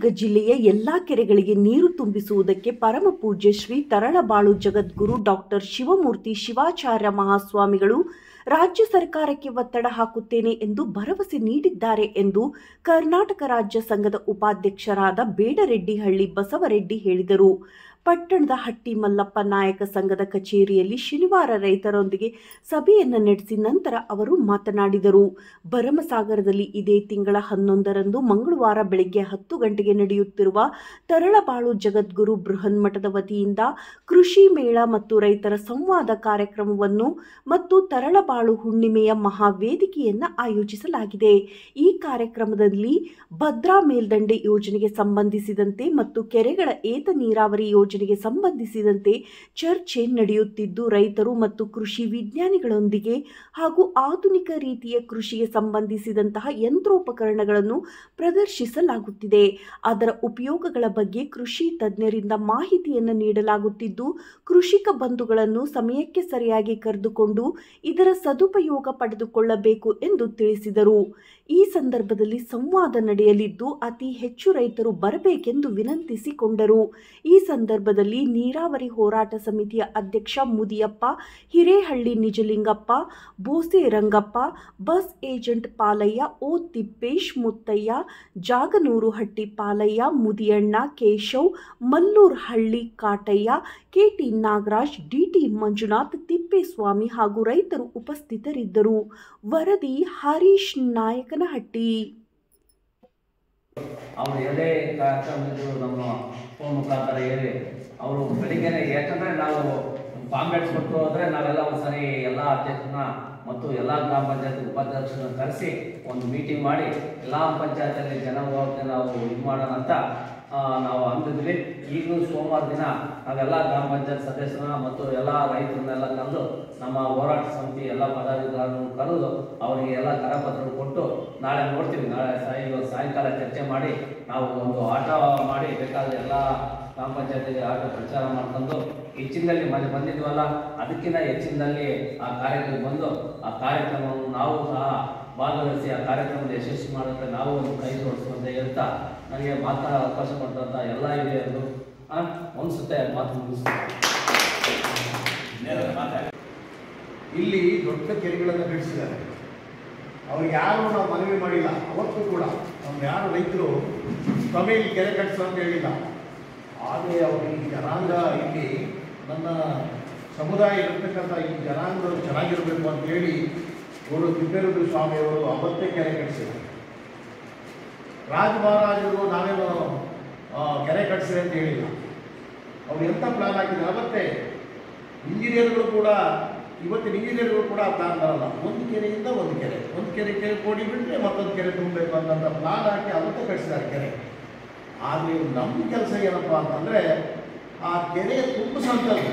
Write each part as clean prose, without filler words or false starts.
ಚಿತ್ರದುರ್ಗ ಜಿಲ್ಲೆಯ ಎಲ್ಲಾ ಕೆರೆಗಳಿಗೆ ನೀರು ತುಂಬಿಸುವುದಕ್ಕೆ ಪರಮ ಪೂಜ್ಯ ಶ್ರೀ ತರಳಬಾಳು ಜಗದ್ಗುರು ಡಾಕ್ಟರ್ ಶಿವಮೂರ್ತಿ ಶಿವಾಚಾರ್ಯ ಮಹಾಸ್ವಾಮಿಗಳು ರಾಜ್ಯ ಸರ್ಕಾರಕ್ಕೆ ಒತ್ತಡ ಹಾಕುತ್ತೇನೆ ಎಂದು ಭರವಸೆ ನೀಡಿದ್ದಾರೆ ಎಂದು ಕರ್ನಾಟಕ ರಾಜ್ಯ ಸಂಘದ ಉಪಾಧ್ಯಕ್ಷರಾದ ಬೇಡರೆಡ್ಡಿಹಳ್ಳಿ ಬಸವರೆಡ್ಡಿ ಹೇಳಿದರು. ಪಟ್ಟಣದ ಹಟ್ಟಿ ಮಲ್ಲಪ್ಪ ನಾಯಕ ಸಂಘದ ಕಚೇರಿಯಲ್ಲಿ ಶನಿವಾರ ರೈತರೊಂದಿಗೆ ಸಭೆಯನ್ನು ನಡೆಸಿ ನಂತರ ಅವರು ಮಾತನಾಡಿದರು. ಭರಮಸಾಗರದಲ್ಲಿ ಇದೇ ತಿಂಗಳ 11ರಂದು ಮಂಗಳವಾರ ಬೆಳಗ್ಗೆ 10 ಗಂಟೆಗೆ ನಡೆಯುತ್ತಿರುವ ತರಳಬಾಳು ಜಗದ್ಗುರು ಬೃಹನ್ಮಠದ ವತಿಯಿಂದ ಕೃಷಿ ಮೇಳ ಮತ್ತು ರೈತರ ಸಂವಾದ ಕಾರ್ಯಕ್ರಮವನ್ನು ಮತ್ತು ತರಳಬಾಳು ಹುಣ್ಣಿಮೆಯ ಮಹಾವೇದಿಕೆಯನ್ನು ಆಯೋಜಿಸಲಾಗಿದೆ. ಈ ಕಾರ್ಯಕ್ರಮದಲ್ಲಿ ಭದ್ರಾ ಮೇಲ್ದಂಡೆ ಯೋಜನೆಗೆ ಸಂಬಂಧಿಸಿದಂತೆ ಮತ್ತು ಕೆರೆಗಳ ಏತ ನೀರಾವರಿ ಯೋಜನೆಗೆ ಸಂಬಂಧಿಸಿದಂತೆ ಚರ್ಚೆ ನಡೆಯುತ್ತಿದ್ದು, ರೈತರು ಮತ್ತು ಕೃಷಿ ವಿಜ್ಞಾನಿಗಳೊಂದಿಗೆ ಹಾಗೂ ಆಧುನಿಕ ರೀತಿಯ ಕೃಷಿಗೆ ಸಂಬಂಧಿಸಿದಂತಹ ಯಂತ್ರೋಪಕರಣಗಳನ್ನು ಪ್ರದರ್ಶಿಸಲಾಗುತ್ತಿದೆ. ಅದರ ಉಪಯೋಗಗಳ ಬಗ್ಗೆ ಕೃಷಿ ತಜ್ಞರಿಂದ ಮಾಹಿತಿಯನ್ನು ನೀಡಲಾಗುತ್ತಿದ್ದು, ಕೃಷಿಕ ಬಂಧುಗಳನ್ನು ಸಮಯಕ್ಕೆ ಸರಿಯಾಗಿ ಕರೆದುಕೊಂಡು ಇದರ ಸದುಪಯೋಗ ಪಡೆದುಕೊಳ್ಳಬೇಕು ಎಂದು ತಿಳಿಸಿದರು. ಈ ಸಂದರ್ಭದಲ್ಲಿ ಸಂವಾದ ನಡೆಯಲಿದ್ದು, ಅತಿ ಹೆಚ್ಚು ರೈತರು ಬರಬೇಕೆಂದು ವಿನಂತಿಸಿಕೊಂಡರು. ಈ ಸಂದರ್ಭದಲ್ಲಿ ನೀರಾವರಿ ಹೋರಾಟ ಸಮಿತಿಯ ಅಧ್ಯಕ್ಷ ಮುದಿಯಪ್ಪ, ಹಿರೇಹಳ್ಳಿ ನಿಜಲಿಂಗಪ್ಪ, ಬೋಸೆ ರಂಗಪ್ಪ, ಬಸ್ ಏಜೆಂಟ್ ಪಾಲಯ್ಯ, ಓ ತಿಪ್ಪೇಶ್, ಮುತ್ತಯ್ಯ, ಜಾಗನೂರು ಹಟ್ಟಿ ಪಾಲಯ್ಯ, ಮುದಿಯಣ್ಣ, ಕೇಶವ್, ಮಲ್ಲೂರ್ ಹಳ್ಳಿ ಕಾಟಯ್ಯ, ಕೆಟಿ ನಾಗರಾಜ್, ಡಿಟಿ ಮಂಜುನಾಥ್, ತಿಪ್ಪೇಸ್ವಾಮಿ ಹಾಗೂ ರೈತರು ಉಪಸ್ಥಿತರಿದ್ದರು. ವರದಿ ಹರೀಶ್ ನಾಯಕನಹಟ್ಟಿ. ಅವರು ಎಲ್ಲೇ ಕಾರ್ಯಕ್ರಮದ್ದು ನಮ್ಮ ಫೋನ್ ಮುಖಾಂತರ ಹೇಳಿ ಅವರು ಬೆಳಿಗ್ಗೆನೆ, ಯಾಕಂದರೆ ನಾವು ಕಾಂಪ್ಲೆಕ್ಸ್ ಕೊಟ್ಟು ಹೋದರೆ ನಾವೆಲ್ಲ ಒಂದ್ಸರಿ ಎಲ್ಲ ಅಧ್ಯಕ್ಷರನ್ನ ಮತ್ತು ಎಲ್ಲ ಗ್ರಾಮ ಪಂಚಾಯತ್ ಉಪಾಧ್ಯಕ್ಷರನ್ನ ಕರೆಸಿ ಒಂದು ಮೀಟಿಂಗ್ ಮಾಡಿ ಎಲ್ಲ ಪಂಚಾಯತಲ್ಲಿ ಜನ ಹೋಗೋಕ್ಕೆ ನಾವು ಇದು ಮಾಡೋಣ ಅಂತ ನಾವು ಅಂದಿದ್ವಿ. ಈಗಲೂ ಸೋಮವಾರ ದಿನ ನಾವೆಲ್ಲ ಗ್ರಾಮ ಪಂಚಾಯತ್ ಸದಸ್ಯರನ್ನ ಮತ್ತು ಎಲ್ಲ ರೈತರನ್ನೆಲ್ಲ ಕರೆದು ನಮ್ಮ ಹೋರಾಟ ಸಮಿತಿ ಎಲ್ಲ ಪದಾಧಿಕಾರಿಗಳನ್ನು ಕರೆದು ಅವರಿಗೆ ಎಲ್ಲ ಕರಪತ್ರ ಕೊಟ್ಟು ನಾಳೆ ನೋಡ್ತೀವಿ. ನಾಳೆ ಸಾಯಂಕಾಲ ಚರ್ಚೆ ಮಾಡಿ ನಾವು ಒಂದು ಆಟ ಮಾಡಿ ಬೇಕಾದರೆ ಎಲ್ಲ ಗ್ರಾಮ ಪಂಚಾಯತಿಗೆ ಆಟ ಪ್ರಚಾರ ಮಾಡ್ಕೊಂಡು ಹೆಚ್ಚಿನಲ್ಲಿ ಮನೆ ಬಂದಿದ್ವಲ್ಲ ಅದಕ್ಕಿಂತ ಹೆಚ್ಚಿನಲ್ಲಿ ಆ ಕಾರ್ಯಕ್ರಮ ಬಂದು ಆ ಕಾರ್ಯಕ್ರಮವನ್ನು ನಾವು ಸಹ ಭಾಗವಹಿಸಿ ಆ ಕಾರ್ಯಕ್ರಮದ ಯಶಸ್ವಿ ಮಾಡೋಕ್ಕೆ ನಾವು ಒಂದು ಕೈ ಜೋಡಿಸುವಂತ ಹೇಳ್ತಾ ನನಗೆ ಮಾತನಾಡ ಅವಕಾಶ ಕೊಟ್ಟಂತ ಎಲ್ಲ ಹಿರಿಯರು ಅನ್ಸುತ್ತೆ ಮಾತು ಮುಗಿಸ್ತಾರೆ. ಇಲ್ಲಿ ದೊಡ್ಡ ಕೆರೆಗಳನ್ನು ಕಟ್ಟಿಸಿದ್ದಾರೆ. ಅವ್ರಿಗೆ ಯಾರು ನಾವು ಮನವಿ ಮಾಡಿಲ್ಲ. ಅವತ್ತು ಕೂಡ ನಮ್ಮ ಯಾರು ರೈತರು ತಮಿಳ್ ಕೆರೆ ಕಟ್ಟಿಸೋ ಅಂತ ಹೇಳಿಲ್ಲ. ಆದರೆ ಅವರು ಈ ಜನಾಂಗ, ಇಲ್ಲಿ ನನ್ನ ಸಮುದಾಯ ಇರತಕ್ಕಂಥ ಈ ಜನಾಂಗಗಳು ಚೆನ್ನಾಗಿರಬೇಕು ಅಂತೇಳಿ ಅವರು ತಿಪ್ಪೇರುದ್ರ ಸ್ವಾಮಿಯವರು ಅವತ್ತೇ ಕೆರೆ ಕಟ್ಟಿಸಿದ್ದಾರೆ. ರಾಜ ಮಹಾರಾಜರು ನಾವೇನು ಕೆರೆ ಕಟ್ಟಿಸಿದೆ ಅಂತ ಹೇಳಿಲ್ಲ. ಅವ್ರು ಎಂಥ ಪ್ಲಾನ್ ಹಾಕಿದ್ದಾರೆ ಅವತ್ತೇ. ಇಂಜಿನಿಯರ್ಗಳು ಕೂಡ, ಇವತ್ತಿನ ಇಂಜಿನಿಯರ್ಗಳು ಕೂಡ ಪ್ಲಾನ್ ಬರಲ್ಲ. ಒಂದು ಕೆರೆಯಿಂದ ಒಂದು ಕೆರೆ ಕೋಡಿ ಬಿಟ್ಟರೆ ಮತ್ತೊಂದು ಕೆರೆ ತುಂಬಬೇಕು ಅಂತಂತ ಪ್ಲಾನ್ ಹಾಕಿ ಅವತ್ತೇ ಕಟ್ಟಿಸಿದ್ದಾರೆ ಕೆರೆ. ಆದರೆ ನಮ್ಮ ಕೆಲಸ ಏನಪ್ಪ ಅಂತಂದರೆ ಆ ಕೆರೆ ತುಂಬಿಸಂಥದ್ದು.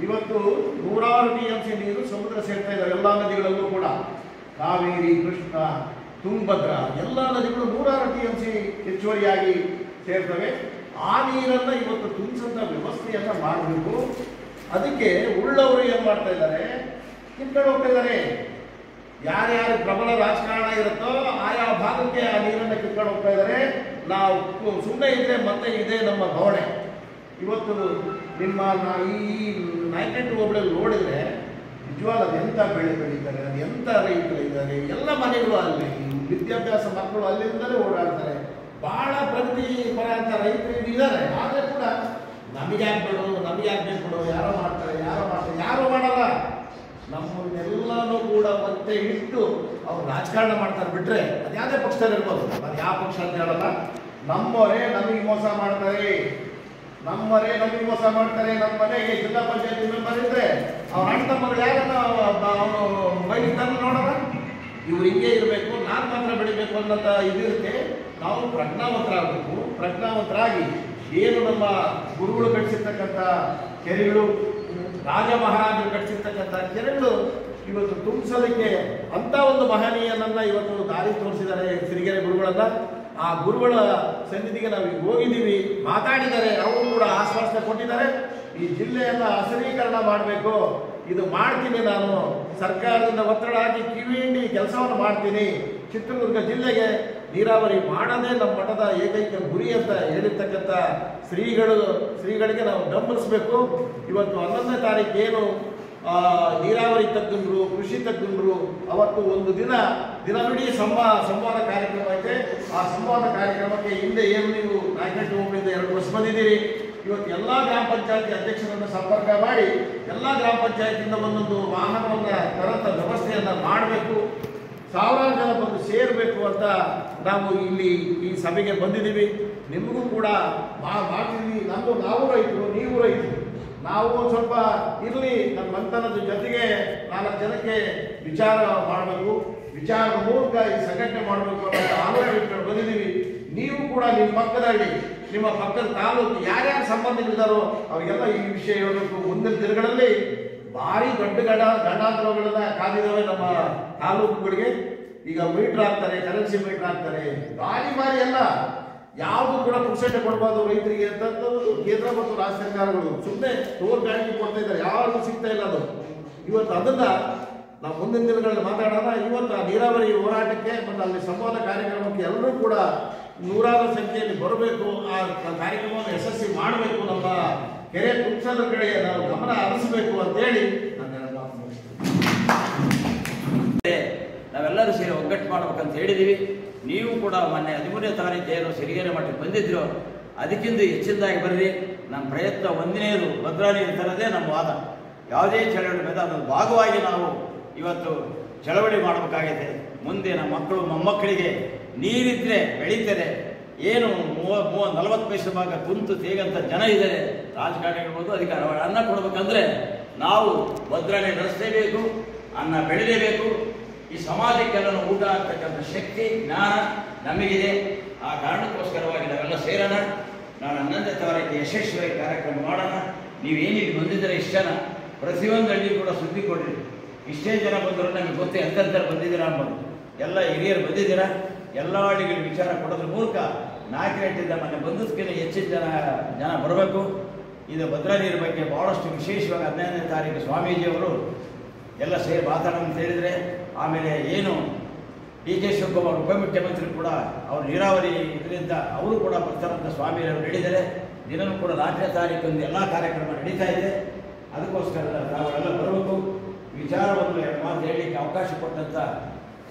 ಇವತ್ತು 100 TMC ನೀರು ಸಮುದ್ರ ಸೇರ್ತಾ ಇದ್ದಾವೆ ಎಲ್ಲ ನದಿಗಳಲ್ಲೂ ಕೂಡ. ಕಾವೇರಿ, ಕೃಷ್ಣ, ತುಂಗಭದ್ರಾ ಎಲ್ಲ ನದಿಗಳು 100 TMC ಹೆಚ್ಚುವರಿಯಾಗಿ ಸೇರ್ತವೆ. ಆ ನೀರನ್ನು ಇವತ್ತು ತುಂಬಿಸಂಥ ವ್ಯವಸ್ಥೆಯನ್ನು ಮಾಡಬೇಕು. ಅದಕ್ಕೆ ಉಳ್ಳವರು ಏನು ಮಾಡ್ತಾ ಇದ್ದಾರೆ, ಕಿತ್ಕೊಂಡು ಹೋಗ್ತಾ ಇದ್ದಾರೆ. ಯಾರ್ಯಾರು ಪ್ರಬಲ ರಾಜಕಾರಣ ಇರುತ್ತೋ ಆಯಾ ಭಾಗಕ್ಕೆ ಆ ನೀರನ್ನು ಕಿತ್ಕೊಂಡು ಹೋಗ್ತಾ ಇದ್ದಾರೆ. ನಾವು ಸುಮ್ಮನೆ ಇದ್ದರೆ ಮತ್ತೆ ಇದೇ ನಮ್ಮ ಭಾವನೆ. ಇವತ್ತು ನಿಮ್ಮ ಈ ನಾಯಕಟ್ಟು ಹೋಬಳಿಯಲ್ಲಿ ನೋಡಿದರೆ ನಿಜವಾದ ಅದು ಎಂಥ ಬೆಳೆ ಬೆಳೀತಾರೆ, ಅದು ಎಂಥ ರೈತರು ಇದ್ದಾರೆ. ಎಲ್ಲ ಮನೆಗಳು ಅಲ್ಲಿ, ವಿದ್ಯಾಭ್ಯಾಸ ಮಕ್ಕಳು ಅಲ್ಲಿಂದಲೇ ಓಡಾಡ್ತಾರೆ. ಭಾಳ ಪ್ರಗತಿ ಪರ ಅಂತ ರೈತರು ಇದ್ದಾರೆ. ಆದರೆ ಕೂಡ ನಮಗೆ ಆಗ್ಬೇಕು ಯಾರೋ ಮಾಡ್ತಾರೆ, ಯಾರೋ ಮಾಡಲ್ಲ. ನಮ್ಮನ್ನೆಲ್ಲನೂ ಕೂಡ ಮತ್ತೆ ಇಟ್ಟು ಅವ್ರು ರಾಜಕಾರಣ ಮಾಡ್ತಾರೆ. ಬಿಟ್ಟರೆ ಅದು ಯಾವುದೇ ಪಕ್ಷದಲ್ಲಿ ಇರ್ಬೋದು, ಅದು ಯಾವ ಪಕ್ಷ ಅಂತ ಹೇಳಲ್ಲ. ನಮ್ಮವರೇ ನಮಗೆ ಮೋಸ ಮಾಡ್ತಾರೆ. ನಮ್ಮ ಮನೆಗೆ ಜಿಲ್ಲಾ ಪಂಚಾಯತಿ ಮೆಂಬರ್ ಇದ್ರೆ ಅವ್ರ ಅಣ್ಣ ತಮ್ಮಗಳು ಯಾರನ್ನ ಅವನು ಬೈತಾನೆ ನೋಡೋಣ. ಇವ್ರು ಹಿಂಗೆ ಇರಬೇಕು, ನಾನು ಮಾತ್ರ ಬೆಳಿಬೇಕು ಅನ್ನೋಂಥ ಇದಿರುತ್ತೆ. ನಾವು ಪ್ರಜ್ಞಾವಂತರಾಗಿ ಏನು ನಮ್ಮ ಗುರುಗಳು ಕಟ್ಟಿಸಿರ್ತಕ್ಕಂಥ ಕೆರೆಗಳು, ರಾಜ ಮಹಾರಾಜರು ಕಟ್ಟಿಸಿರ್ತಕ್ಕಂಥ ಕೆರೆಗಳು ಇವತ್ತು ತುಂಬಿಸೋದಕ್ಕೆ ಅಂಥ ಒಂದು ಮಹನೀಯನನ್ನು ಇವತ್ತು ದಾರಿ ತೋರಿಸಿದ್ದಾರೆ ಸಿರಿಗೆರೆ ಗುರುಗಳನ್ನ. ಆ ಗುರುಗಳ ಸನ್ನಿಧಿಗೆ ನಾವು ಹೋಗಿದ್ದೀವಿ, ಮಾತಾಡಿದ್ದಾರೆ. ಅವರು ಕೂಡ ಆಶ್ವಾಸನೆ ಕೊಟ್ಟಿದ್ದಾರೆ. ಈ ಜಿಲ್ಲೆಯನ್ನು ಹಸಿರೀಕರಣ ಮಾಡಬೇಕು, ಇದು ಮಾಡ್ತೀನಿ, ನಾನು ಸರ್ಕಾರದಿಂದ ಒತ್ತಡ ಹಾಕಿ ಕಿವಿ ಹಿಂಡಿ ಕೆಲಸವನ್ನು ಮಾಡ್ತೀನಿ. ಚಿತ್ರದುರ್ಗ ಜಿಲ್ಲೆಗೆ ನೀರಾವರಿ ಮಾಡೋದೇ ನಮ್ಮ ಮಠದ ಏಕೈಕ ಗುರಿ ಅಂತ ಹೇಳಿರ್ತಕ್ಕಂಥ ಶ್ರೀಗಳಿಗೆ ನಾವು ಬೆಂಬಲಿಸಬೇಕು. ಇವತ್ತು 11ನೇ ತಾರೀಕು ಏನು ನೀರಾವರಿ ತಜ್ಞರು, ಕೃಷಿ ತಜ್ಞರು ಅವತ್ತು ಒಂದು ದಿನವಿಡೀ ಸಂವಾದ ಕಾರ್ಯಕ್ರಮ ಐತೆ. ಆ ಸಂವಾದ ಕಾರ್ಯಕ್ರಮಕ್ಕೆ ಹಿಂದೆ ಏನು ನೀವು ನಾಯಕನಹಟ್ಟಿ ಹೋಬಳಿಯಿಂದ 2 ಬಸ್ ಬಂದಿದ್ದೀರಿ. ಇವತ್ತು ಎಲ್ಲ ಗ್ರಾಮ ಪಂಚಾಯತಿ ಅಧ್ಯಕ್ಷರನ್ನು ಸಂಪರ್ಕ ಮಾಡಿ ಎಲ್ಲ ಗ್ರಾಮ ಪಂಚಾಯತಿಯಿಂದ ಒಂದೊಂದು ವಾಹನವನ್ನು ತರಂತ ವ್ಯವಸ್ಥೆಯನ್ನು ಮಾಡಬೇಕು. ಸಾವಿರಾರು ಜನ ಬಂದು ಸೇರಬೇಕು ಅಂತ ನಾವು ಇಲ್ಲಿ ಈ ಸಭೆಗೆ ಬಂದಿದ್ದೀವಿ. ನಿಮಗೂ ಕೂಡ ಮಾಡ್ತೀವಿ. ನಾವು ರೈತರು, ನೀವು ರೈತರು, ನಾವು ಒಂದು ಸ್ವಲ್ಪ ಇರಲಿ ನಮ್ಮ ಮಂಥನದ ಜೊತೆಗೆ 4 ಜನಕ್ಕೆ ವಿಚಾರ ಮಾಡಬೇಕು, ವಿಚಾರದ ಮೂಲಕ ಈ ಸಂಘಟನೆ ಮಾಡಬೇಕು ಅನ್ನೋ ಆಲೋಚನೆ ಇಟ್ಕೊಂಡು ಬಂದಿದ್ದೀವಿ. ನೀವು ಕೂಡ ನಿಮ್ಮ ಪಕ್ಕದಲ್ಲಿ, ನಿಮ್ಮ ಪಕ್ಕದ ತಾಲೂಕು ಯಾರ್ಯಾರು ಸಂಬಂಧಿಗಳಿದ್ದಾರೋ ಅವರಿಗೆಲ್ಲ ಈ ವಿಷಯ ಹೇಳಬೇಕು. ಮುಂದಿನ ದಿನಗಳಲ್ಲಿ ಭಾರಿ ದೊಡ್ಡ ಗಂಡಾಂತರಗಳನ್ನ ಕಾದಿದ್ದಾವೆ ನಮ್ಮ ತಾಲೂಕುಗಳಿಗೆ. ಈಗ ಮೀಟರ್ ಹಾಕ್ತಾರೆ, ಕರೆನ್ಸಿ ಮೀಟರ್ ಹಾಕ್ತಾರೆ, ಭಾರಿ ಎಲ್ಲ ಯಾವುದು ಕೂಡ ಪುಕ್ಸಟ್ಟೆ ಕೊಡಬಾರ್ದು ರೈತರಿಗೆ ಅಂತಂದು ಕೇಂದ್ರ ಮತ್ತು ರಾಜ್ಯ ಸರ್ಕಾರಗಳು ಸುಮ್ಮನೆ ಟೋಲ್ ಗಾಡಿ ಕೊಡ್ತಾ ಇದ್ದಾರೆ, ಯಾರಿಗೂ ಸಿಗ್ತಾ ಇಲ್ಲ ಅದು. ಇವತ್ತು ಅದನ್ನ ನಾವು ಮುಂದಿನ ದಿನಗಳಲ್ಲಿ ಮಾತಾಡೋಣ. ಇವತ್ತು ಆ ನೀರಾವರಿ ಹೋರಾಟಕ್ಕೆ ಮತ್ತು ಅಲ್ಲಿ ಸಂವಾದ ಕಾರ್ಯಕ್ರಮಕ್ಕೆ ಎಲ್ಲರೂ ಕೂಡ ನೂರಾರು ಸಂಖ್ಯೆಯಲ್ಲಿ ಬರಬೇಕು. ಆ ಕಾರ್ಯಕ್ರಮವನ್ನು ಯಶಸ್ವಿ ಮಾಡಬೇಕು. ನಮ್ಮ ಕೆರೆ ತುಂಬಿಸೋದ್ರ ಕಡೆ ನಾವು ಗಮನ ಹರಿಸಬೇಕು ಅಂತೇಳಿ ನಾವೆಲ್ಲರೂ ಸೇರಿ ಒಗ್ಗಟ್ಟು ಮಾಡ್ಬೇಕಂತ ಹೇಳಿದ್ದೀವಿ. ನೀವು ಕೂಡ ಮೊನ್ನೆ 13ನೇ ತಾರೀಕು ಏನು ಸಿರಿಗೆರೆ ಮಠಕ್ಕೆ ಬಂದಿದ್ರು, ಅದಕ್ಕಿಂತ ಹೆಚ್ಚಿನದಾಗಿ ಬರ್ರಿ. ನಮ್ಮ ಪ್ರಯತ್ನ ಒಂದನೇದು ಭದ್ರಾ ನೀರು ತರದೇ ನಮ್ಮ ವಾದ. ಯಾವುದೇ ಚಳವಳಿ ಮೇಲೆ ಅದರ ಭಾಗವಾಗಿ ನಾವು ಇವತ್ತು ಚಳವಳಿ ಮಾಡಬೇಕಾಗಿದೆ. ಮುಂದೆ ನಮ್ಮ ಮಕ್ಕಳು ಮೊಮ್ಮಕ್ಕಳಿಗೆ ನೀರಿದ್ರೆ ಬೆಳೀತಾರೆ. ಏನು 40 ಪೈಸೆ ಭಾಗ ಕುಂತು ತೇಗಂತ ಜನ ಇದ್ದಾರೆ, ರಾಜಕಾರಣಿಗಳು ಅಧಿಕಾರ ಅನ್ನ ಕೊಡ್ಬೇಕಂದ್ರೆ ನಾವು ಭದ್ರಾ ನೀರು ನಡೆಸಲೇಬೇಕು, ಅನ್ನ ಬೆಳೆಯಲೇಬೇಕು. ಈ ಸಮಾಜಕ್ಕೆಲ್ಲ ಊಟ ಆಗ್ತಕ್ಕಂಥ ಶಕ್ತಿ, ಜ್ಞಾನ ನಮಗಿದೆ. ಆ ಕಾರಣಕ್ಕೋಸ್ಕರವಾಗಿ ನಾವೆಲ್ಲ ಸೇರೋಣ. ನಾನು 11ನೇ ತಾರೀಕು ಯಶಸ್ವಿಯಾಗಿ ಕಾರ್ಯಕ್ರಮ ಮಾಡೋಣ. ನೀವೇನಿಗೆ ಬಂದಿದ್ದೀರ ಇಷ್ಟು ಜನ, ಪ್ರತಿಯೊಂದು ಹಳ್ಳಿ ಕೂಡ ಸುದ್ದಿ ಕೊಡ್ರಿ. ಇಷ್ಟೇ ಜನ ಬಂದರೂ ನಮಗೆ ಗೊತ್ತು ಎಂತೆಂಥವ್ರು ಬಂದಿದ್ದೀರಾ ಅಂಬೋದು. ಎಲ್ಲ ಹಿರಿಯರು ಬಂದಿದ್ದೀರಾ. ಎಲ್ಲ ಹಳ್ಳಿಗಳಿಗೆ ವಿಚಾರ ಕೊಡೋದ್ರ ಮೂಲಕ ನಾಯಕರಿಂದ ಮೊನ್ನೆ ಬಂದದಕ್ಕಿಂತ ಹೆಚ್ಚಿನ ಜನ ಬರಬೇಕು. ಇದು ಭದ್ರಾ ನೀರು ಬಗ್ಗೆ ಭಾಳಷ್ಟು ವಿಶೇಷವಾಗಿ 15ನೇ ತಾರೀಕು ಸ್ವಾಮೀಜಿಯವರು ಎಲ್ಲ ಸೇರಿ ಮಾತಾಡೋಣ ಅಂತ ಹೇಳಿದರೆ, ಆಮೇಲೆ ಏನು ಡಿ.ಕೆ. ಶಿವಕುಮಾರ್ ಉಪಮುಖ್ಯಮಂತ್ರಿ ಕೂಡ ಅವರು ನೀರಾವರಿ ಇದರಿಂದ ಅವರು ಕೂಡ ಬರ್ತಾರಂತ ಸ್ವಾಮಿಯವರು ಹೇಳಿದ್ದಾರೆ. ದಿನವೂ ಕೂಡ 4ನೇ ತಾರೀಕು ಎಲ್ಲ ಕಾರ್ಯಕ್ರಮ ನಡೀತಾ ಇದೆ. ಅದಕ್ಕೋಸ್ಕರ ನಾವೆಲ್ಲ ಬರಬೇಕು. ವಿಚಾರವನ್ನು ಮಾತು ಹೇಳಲಿಕ್ಕೆ ಅವಕಾಶ ಕೊಟ್ಟಂಥ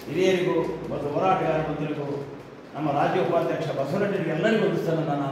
ಹಿರಿಯರಿಗೂ ಮತ್ತು ಹೋರಾಟಗಾರ ಬಂಧುಗಳಿಗೂ, ನಮ್ಮ ರಾಜ್ಯ ಉಪಾಧ್ಯಕ್ಷ ಬಸವರಾಜರಿಗೆ ಎಲ್ಲರಿಗೂ ಒಂದು ಸಲ ನಾನು